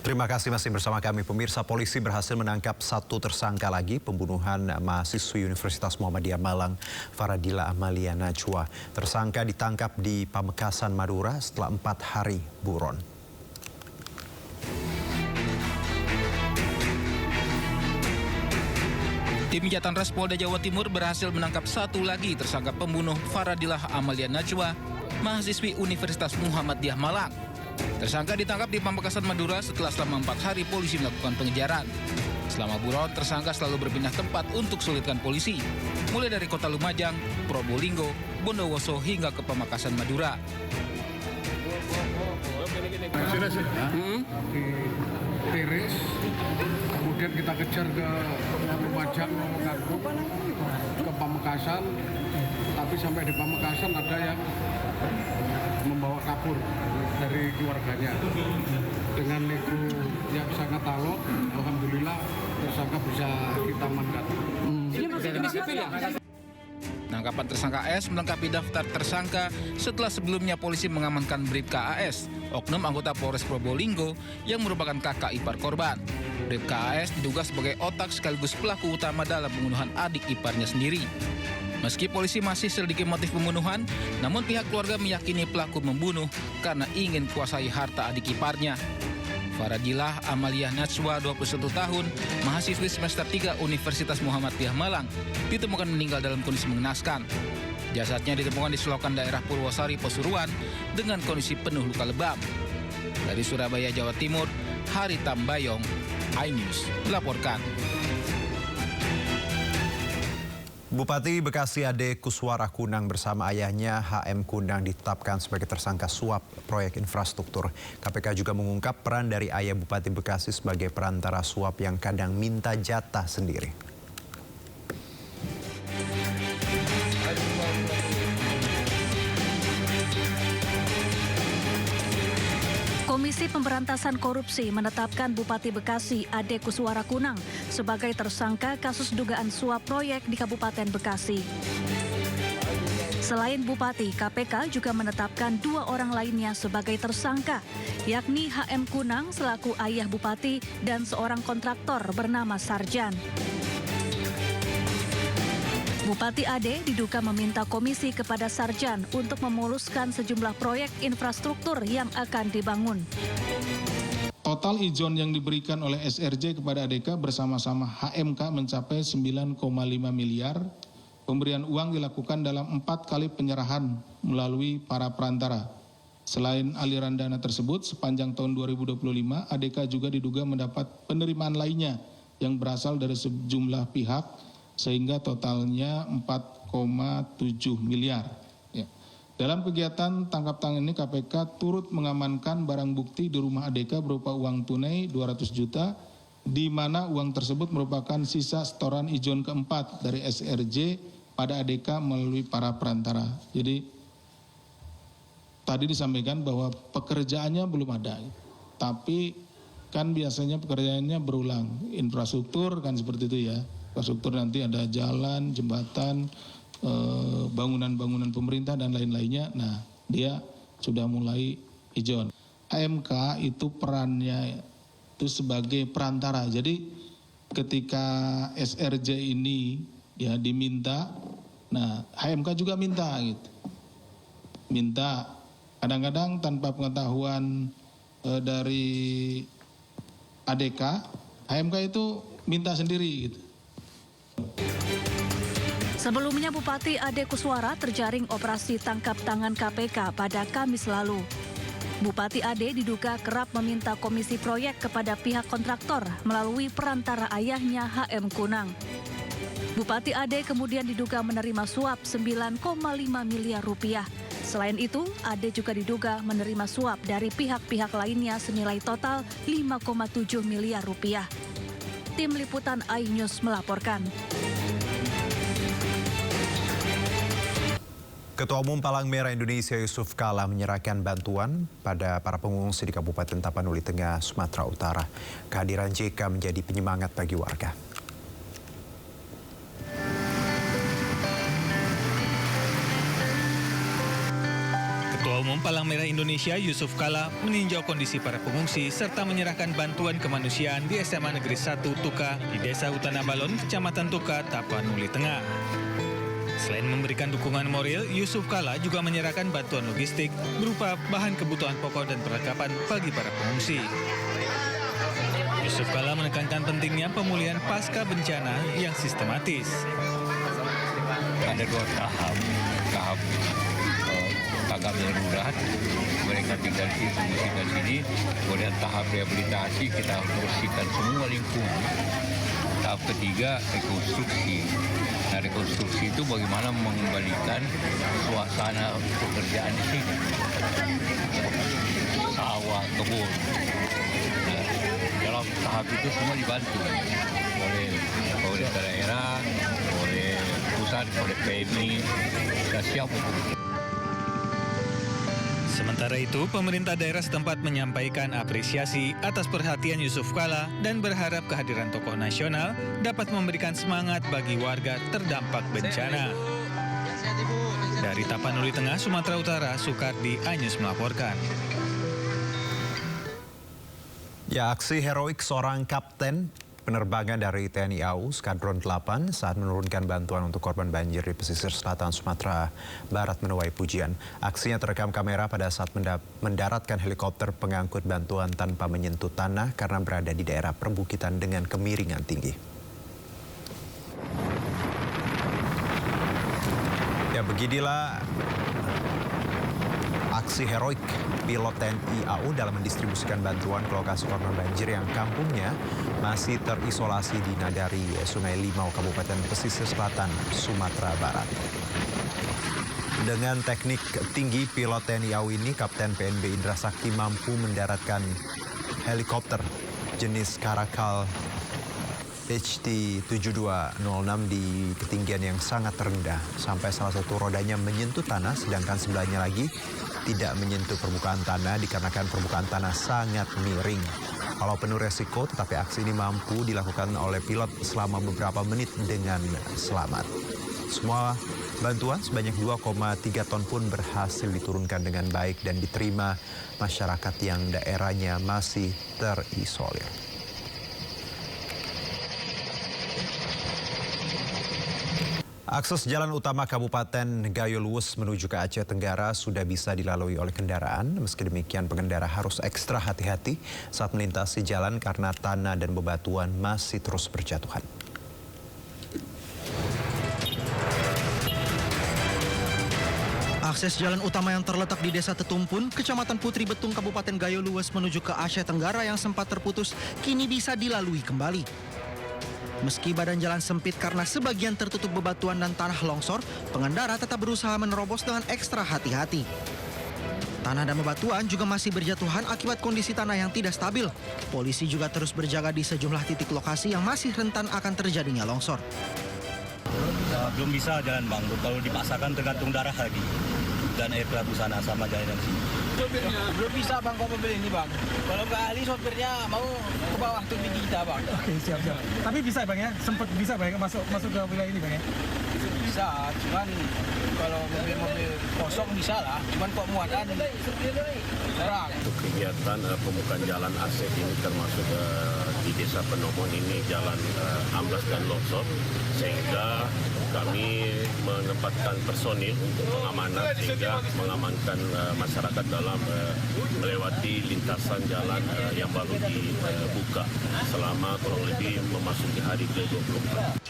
Terima kasih masih bersama kami pemirsa. Polisi berhasil menangkap satu tersangka lagi pembunuhan mahasiswi Universitas Muhammadiyah Malang, Faradila Amalia Najwa. Tersangka ditangkap di Pamekasan, Madura setelah 4 hari buron. Tim Jatanras Polda Jawa Timur berhasil menangkap satu lagi tersangka pembunuh Faradila Amalia Najwa, mahasiswi Universitas Muhammadiyah Malang. Tersangka ditangkap di Pamekasan, Madura setelah selama 4 hari polisi melakukan pengejaran. Selama buron, tersangka selalu berpindah tempat untuk sulitkan polisi, mulai dari kota Lumajang, Probolinggo, Bondowoso hingga ke Pamekasan, Madura. Tiris, kemudian kita kejar ke Lumajang, ke Pamekasan, tapi sampai di Pamekasan ada yang membawa kabur dari keluarganya. Dengan nego yang sangat alot, alhamdulillah tersangka bisa kita amankan. Penangkapan tersangka S melengkapi daftar tersangka setelah sebelumnya polisi mengamankan Bribka AS, oknum anggota Polres Probolinggo yang merupakan kakak ipar korban. Bribka AS diduga sebagai otak sekaligus pelaku utama dalam pembunuhan adik iparnya sendiri. Meski polisi masih selidiki motif pembunuhan, namun pihak keluarga meyakini pelaku membunuh karena ingin kuasai harta adik iparnya. Faradila Amalia Najwa, 21 tahun, mahasiswi semester 3 Universitas Muhammadiyah Malang, ditemukan meninggal dalam kondisi mengenaskan. Jasadnya ditemukan di selokan daerah Purwosari, Pasuruan dengan kondisi penuh luka lebam. Dari Surabaya, Jawa Timur, Hari Tambayong, iNews melaporkan. Bupati Bekasi Ade Kuswara Kunang bersama ayahnya HM Kunang ditetapkan sebagai tersangka suap proyek infrastruktur. KPK juga mengungkap peran dari ayah Bupati Bekasi sebagai perantara suap yang kadang minta jatah sendiri. Komisi Pemberantasan Korupsi menetapkan Bupati Bekasi Ade Kuswara Kunang sebagai tersangka kasus dugaan suap proyek di Kabupaten Bekasi. Selain Bupati, KPK juga menetapkan 2 orang lainnya sebagai tersangka, yakni HM Kunang selaku ayah Bupati dan seorang kontraktor bernama Sarjan. Bupati Ade diduga meminta komisi kepada Sarjan untuk memuluskan sejumlah proyek infrastruktur yang akan dibangun. Total ijon yang diberikan oleh SRJ kepada ADK bersama-sama HMK mencapai 9,5 miliar. Pemberian uang dilakukan dalam 4 kali penyerahan melalui para perantara. Selain aliran dana tersebut, sepanjang tahun 2025, ADK juga diduga mendapat penerimaan lainnya yang berasal dari sejumlah pihak, sehingga totalnya 4,7 miliar. Ya. Dalam kegiatan tangkap tangan ini KPK turut mengamankan barang bukti di rumah ADK berupa uang tunai 200 juta, di mana uang tersebut merupakan sisa setoran ijon keempat dari SRJ pada ADK melalui para perantara. Jadi tadi disampaikan bahwa pekerjaannya belum ada, tapi kan biasanya pekerjaannya berulang. Infrastruktur kan seperti itu ya. Infrastruktur nanti ada jalan, jembatan, bangunan-bangunan pemerintah dan lain-lainnya. Nah, dia sudah mulai ijon. HMK itu perannya itu sebagai perantara. Jadi ketika SRJ ini ya diminta, nah HMK juga minta gitu. Minta kadang-kadang tanpa pengetahuan dari ADK, HMK itu minta sendiri gitu. Sebelumnya Bupati Ade Kuswara terjaring operasi tangkap tangan KPK pada Kamis lalu. Bupati Ade diduga kerap meminta komisi proyek kepada pihak kontraktor melalui perantara ayahnya HM Kunang. Bupati Ade kemudian diduga menerima suap 9,5 miliar rupiah. Selain itu, Ade juga diduga menerima suap dari pihak-pihak lainnya senilai total 5,7 miliar rupiah. Tim Liputan iNews melaporkan. Ketua Umum Palang Merah Indonesia Yusuf Kala menyerahkan bantuan pada para pengungsi di Kabupaten Tapanuli Tengah, Sumatera Utara. Kehadiran JK menjadi penyemangat bagi warga. Ketua Umum Palang Merah Indonesia Yusuf Kala meninjau kondisi para pengungsi serta menyerahkan bantuan kemanusiaan di SMA Negeri 1 Tuka di Desa Utana Balon, Kecamatan Tuka, Tapanuli Tengah. Selain memberikan dukungan moral, Yusuf Kala juga menyerahkan bantuan logistik berupa bahan kebutuhan pokok dan perlengkapan bagi para pengungsi. Yusuf Kala menekankan pentingnya pemulihan pasca bencana yang sistematis. Ada 2 tahap tanggap darurat, mereka tinggal di sini, kemudian tahap rehabilitasi kita bersihkan semua lingkungan. Tahap ketiga rekonstruksi. Nah, rekonstruksi itu bagaimana mengembalikan suasana pekerjaan di sini, sawah, kebun. Nah, dalam tahap itu semua dibantu oleh pemerintah daerah, oleh pusat, oleh PMI, kita siap untuk. Sementara itu, pemerintah daerah setempat menyampaikan apresiasi atas perhatian Yusuf Kala dan berharap kehadiran tokoh nasional dapat memberikan semangat bagi warga terdampak bencana. Dari Tapanuli Tengah, Sumatera Utara, Sukardi, iNews melaporkan. Ya, aksi heroik seorang kapten penerbangan dari TNI AU Skadron 8 saat menurunkan bantuan untuk korban banjir di pesisir selatan Sumatera Barat menuai pujian. Aksinya terekam kamera pada saat mendaratkan helikopter pengangkut bantuan tanpa menyentuh tanah karena berada di daerah perbukitan dengan kemiringan tinggi. Ya, beginilah aksi heroik pilot TNI AU dalam mendistribusikan bantuan ke lokasi korban banjir yang kampungnya masih terisolasi di nagari Sungai Limau, Kabupaten Pesisir Selatan, Sumatera Barat. Dengan teknik tinggi, pilot TNI AU ini, Kapten PNB Indra Sakti, mampu mendaratkan helikopter jenis Caracal HT-7206 di ketinggian yang sangat rendah sampai salah satu rodanya menyentuh tanah, sedangkan sebelahnya lagi tidak menyentuh permukaan tanah dikarenakan permukaan tanah sangat miring. Walau penuh resiko, tetapi aksi ini mampu dilakukan oleh pilot selama beberapa menit dengan selamat. Semua bantuan sebanyak 2,3 ton pun berhasil diturunkan dengan baik dan diterima masyarakat yang daerahnya masih terisolir. Akses jalan utama Kabupaten Gayo Luwes menuju ke Aceh Tenggara sudah bisa dilalui oleh kendaraan. Meski demikian, pengendara harus ekstra hati-hati saat melintasi jalan karena tanah dan bebatuan masih terus berjatuhan. Akses jalan utama yang terletak di Desa Tetumpun, Kecamatan Putri Betung, Kabupaten Gayo Luwes menuju ke Aceh Tenggara yang sempat terputus, kini bisa dilalui kembali. Meski badan jalan sempit karena sebagian tertutup bebatuan dan tanah longsor, pengendara tetap berusaha menerobos dengan ekstra hati-hati. Tanah dan bebatuan juga masih berjatuhan akibat kondisi tanah yang tidak stabil. Polisi juga terus berjaga di sejumlah titik lokasi yang masih rentan akan terjadinya longsor. Belum bisa jalan bang, kalau dipaksakan tergantung darah lagi. Dan air pelabu sana sama jalan sini. Sopirnya belum bisa bang kalau mobil ini bang. Kalau nggak ahli sopirnya mau ke bawah tuh kita bang. Oke, siap. Tapi bisa bang ya, sempat bisa bang masuk ke wilayah ini bang ya? Bisa, cuman kalau mobil kosong bisa lah. Cuman kok muatan kurang. Untuk kegiatan pembukaan jalan Aceh ini termasuk di Desa Penomon ini jalan amblas dan longsor, sehingga kami menempatkan personil untuk pengamanan sehingga mengamankan masyarakat dalam melewati lintasan jalan yang baru dibuka selama kurang lebih memasuki hari ke-24.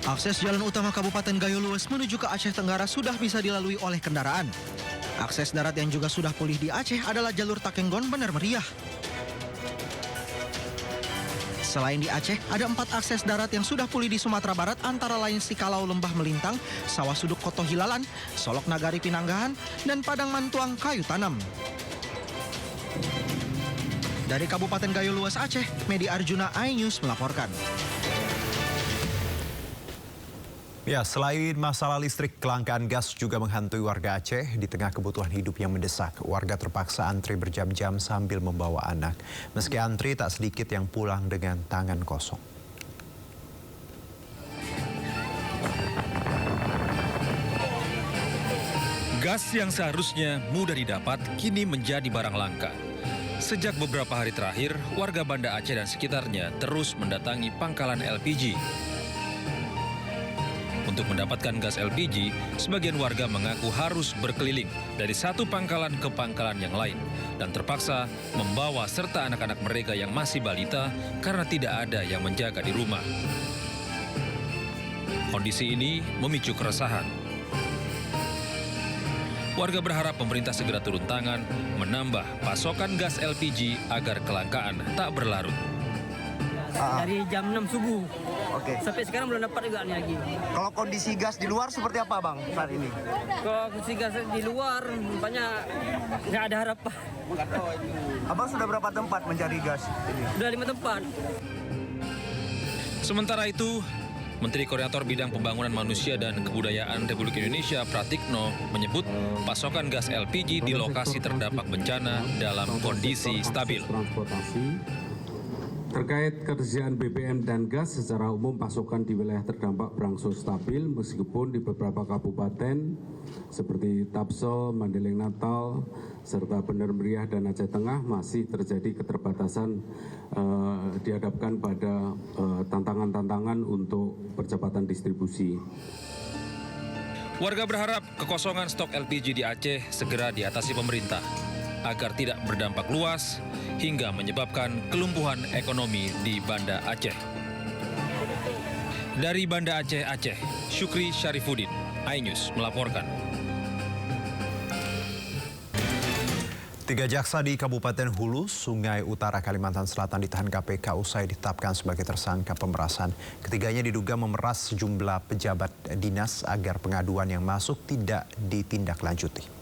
Akses jalan utama Kabupaten Gayo Luwes menuju ke Aceh Tenggara sudah bisa dilalui oleh kendaraan. Akses darat yang juga sudah pulih di Aceh adalah jalur Takenggon Bener Meriah. Selain di Aceh, ada 4 akses darat yang sudah pulih di Sumatera Barat, antara lain Sikalau Lembah Melintang, Sawah Suduk Koto Hilalan, Solok Nagari Pinanggahan, dan Padang Mantuang Kayu Tanam. Dari Kabupaten Gayo Luwes Aceh, Medi Arjuna, iNews melaporkan. Ya, selain masalah listrik, kelangkaan gas juga menghantui warga Aceh. Di tengah kebutuhan hidup yang mendesak, warga terpaksa antri berjam-jam sambil membawa anak. Meski antri, tak sedikit yang pulang dengan tangan kosong. Gas yang seharusnya mudah didapat kini menjadi barang langka. Sejak beberapa hari terakhir, warga Banda Aceh dan sekitarnya terus mendatangi pangkalan LPG. Untuk mendapatkan gas LPG, sebagian warga mengaku harus berkeliling dari satu pangkalan ke pangkalan yang lain dan terpaksa membawa serta anak-anak mereka yang masih balita karena tidak ada yang menjaga di rumah. Kondisi ini memicu keresahan. Warga berharap pemerintah segera turun tangan menambah pasokan gas LPG agar kelangkaan tak berlarut. Dari jam 6 subuh. Oke. Sampai sekarang belum dapat juga nih lagi. Kalau kondisi gas di luar seperti apa, Bang, saat ini? Kalau kondisi gas di luar, banyak nggak ada harapan. Abang sudah berapa tempat mencari gas? Sudah 5 tempat. Sementara itu, Menteri Koordinator Bidang Pembangunan Manusia dan Kebudayaan Republik Indonesia Pratikno menyebut pasokan gas LPG di lokasi terdampak bencana dalam kondisi stabil. Terkait ketersediaan BBM dan gas, secara umum pasokan di wilayah terdampak berangsur stabil meskipun di beberapa kabupaten seperti Tapsel, Mandeling Natal, serta Bener Meriah dan Aceh Tengah masih terjadi keterbatasan dihadapkan pada tantangan-tantangan untuk percepatan distribusi. Warga berharap kekosongan stok LPG di Aceh segera diatasi pemerintah agar tidak berdampak luas hingga menyebabkan kelumpuhan ekonomi di Banda Aceh. Dari Banda Aceh, Syukri Syarifuddin, iNews melaporkan. 3 jaksa di Kabupaten Hulu, Sungai Utara, Kalimantan Selatan ditahan KPK usai ditetapkan sebagai tersangka pemerasan. Ketiganya diduga memeras sejumlah pejabat dinas agar pengaduan yang masuk tidak ditindaklanjuti.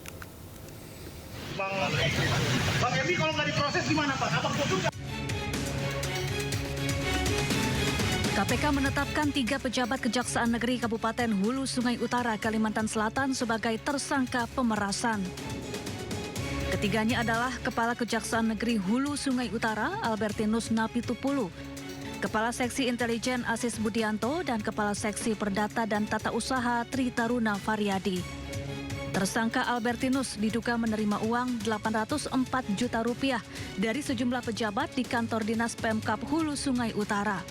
Bang Ebi kalau nggak diproses gimana Pak? Abang juga. KPK menetapkan 3 pejabat Kejaksaan Negeri Kabupaten Hulu Sungai Utara, Kalimantan Selatan sebagai tersangka pemerasan. Ketiganya adalah Kepala Kejaksaan Negeri Hulu Sungai Utara, Albertinus Napitupulu, Kepala Seksi Intelijen Asis Budianto, dan Kepala Seksi Perdata dan Tata Usaha Tri Taruna Faryadi. Tersangka Albertinus diduga menerima uang 804 juta rupiah dari sejumlah pejabat di kantor dinas Pemkab Hulu Sungai Utara.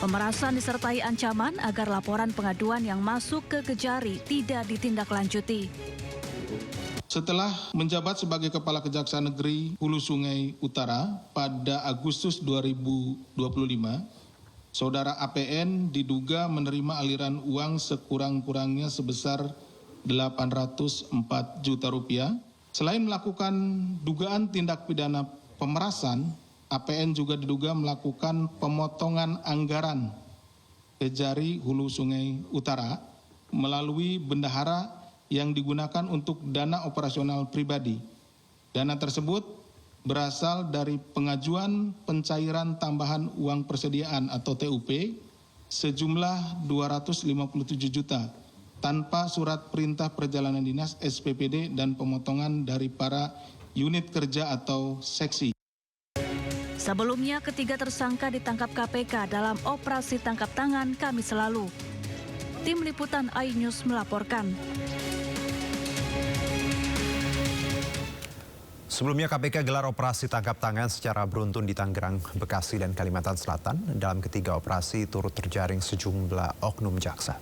Pemerasan disertai ancaman agar laporan pengaduan yang masuk ke Kejari tidak ditindaklanjuti. Setelah menjabat sebagai Kepala Kejaksaan Negeri Hulu Sungai Utara pada Agustus 2025, Saudara APN diduga menerima aliran uang sekurang-kurangnya sebesar 804 juta rupiah. Selain melakukan dugaan tindak pidana pemerasan, APN juga diduga melakukan pemotongan anggaran Kejari Hulu Sungai Utara melalui bendahara yang digunakan untuk dana operasional pribadi. Dana tersebut berasal dari pengajuan pencairan tambahan uang persediaan atau TUP sejumlah 257 juta tanpa surat perintah perjalanan dinas SPPD dan pemotongan dari para unit kerja atau seksi. Sebelumnya, ketiga tersangka ditangkap KPK dalam operasi tangkap tangan Kamis lalu. Tim Liputan iNews melaporkan. Sebelumnya KPK gelar operasi tangkap tangan secara beruntun di Tangerang, Bekasi, dan Kalimantan Selatan. Dalam ketiga operasi turut terjaring sejumlah oknum jaksa.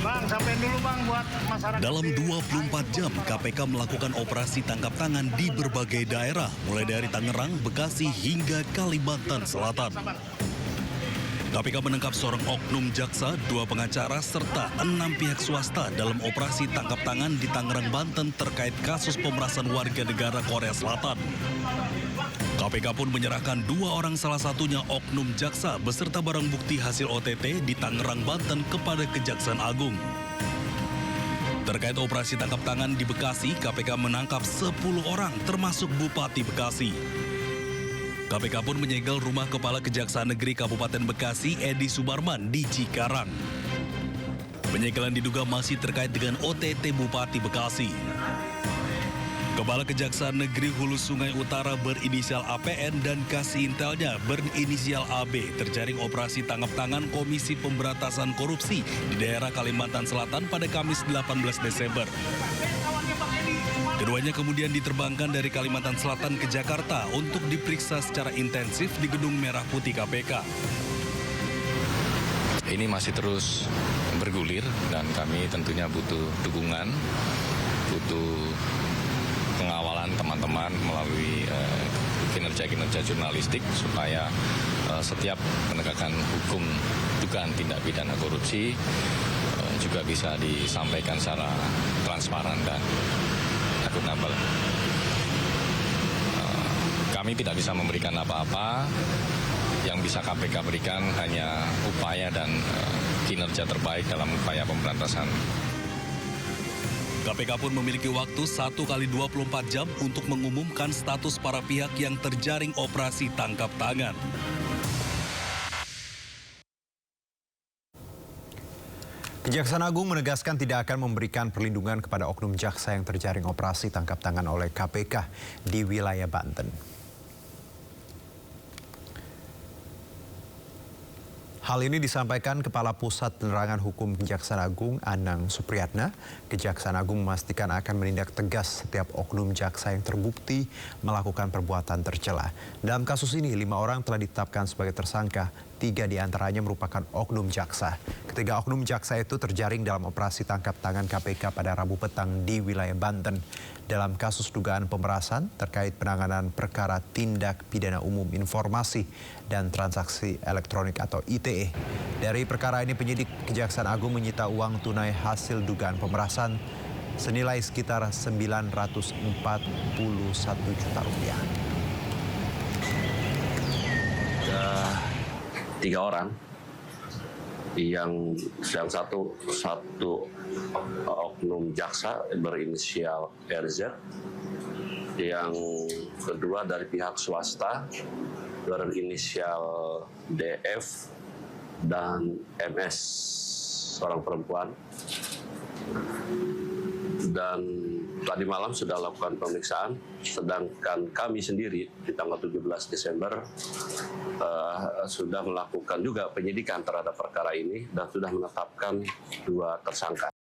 Bang, sampein dulu Bang buat masyarakat. Dalam 24 jam, KPK melakukan operasi tangkap tangan di berbagai daerah, mulai dari Tangerang, Bekasi, hingga Kalimantan Selatan. KPK menangkap seorang oknum jaksa, 2 pengacara, serta 6 pihak swasta dalam operasi tangkap tangan di Tangerang, Banten terkait kasus pemerasan warga negara Korea Selatan. KPK pun menyerahkan 2 orang, salah satunya oknum jaksa beserta barang bukti hasil OTT di Tangerang, Banten kepada Kejaksaan Agung. Terkait operasi tangkap tangan di Bekasi, KPK menangkap 10 orang termasuk Bupati Bekasi. KPK pun menyegel rumah Kepala Kejaksaan Negeri Kabupaten Bekasi, Edi Subarman, di Cikarang. Penyegelan diduga masih terkait dengan OTT Bupati Bekasi. Kepala Kejaksaan Negeri Hulu Sungai Utara berinisial APN dan kasih intelnya berinisial AB terjaring operasi tangkap tangan Komisi Pemberantasan Korupsi di daerah Kalimantan Selatan pada Kamis 18 Desember. Keduanya kemudian diterbangkan dari Kalimantan Selatan ke Jakarta untuk diperiksa secara intensif di Gedung Merah Putih KPK. Ini masih terus bergulir dan kami tentunya butuh dukungan, butuh pengawalan teman-teman melalui kinerja-kinerja jurnalistik supaya setiap penegakan hukum dugaan tindak pidana korupsi juga bisa disampaikan secara transparan dan akuntabel. Kami tidak bisa memberikan apa-apa, yang bisa KPK berikan hanya upaya dan kinerja terbaik dalam upaya pemberantasan. KPK pun memiliki waktu 1 kali 24 jam untuk mengumumkan status para pihak yang terjaring operasi tangkap tangan. Kejaksaan Agung menegaskan tidak akan memberikan perlindungan kepada oknum jaksa yang terjaring operasi tangkap tangan oleh KPK di wilayah Banten. Hal ini disampaikan Kepala Pusat Penerangan Hukum Kejaksaan Agung Anang Supriyatna. Kejaksaan Agung memastikan akan menindak tegas setiap oknum jaksa yang terbukti melakukan perbuatan tercela. Dalam kasus ini, 5 orang telah ditetapkan sebagai tersangka, 3 diantaranya merupakan oknum jaksa. Ketiga oknum jaksa itu terjaring dalam operasi tangkap tangan KPK pada Rabu petang di wilayah Banten dalam kasus dugaan pemerasan terkait penanganan perkara tindak pidana umum informasi dan transaksi elektronik atau ITE. Dari perkara ini penyidik Kejaksaan Agung menyita uang tunai hasil dugaan pemerasan senilai sekitar 941 juta rupiah. 3 orang, yang satu oknum jaksa berinisial RZ, yang kedua dari pihak swasta berinisial DF dan MS, seorang perempuan. Dan tadi malam sudah lakukan pemeriksaan, sedangkan kami sendiri di tanggal 17 Desember sudah melakukan juga penyidikan terhadap perkara ini dan sudah menetapkan 2 tersangka.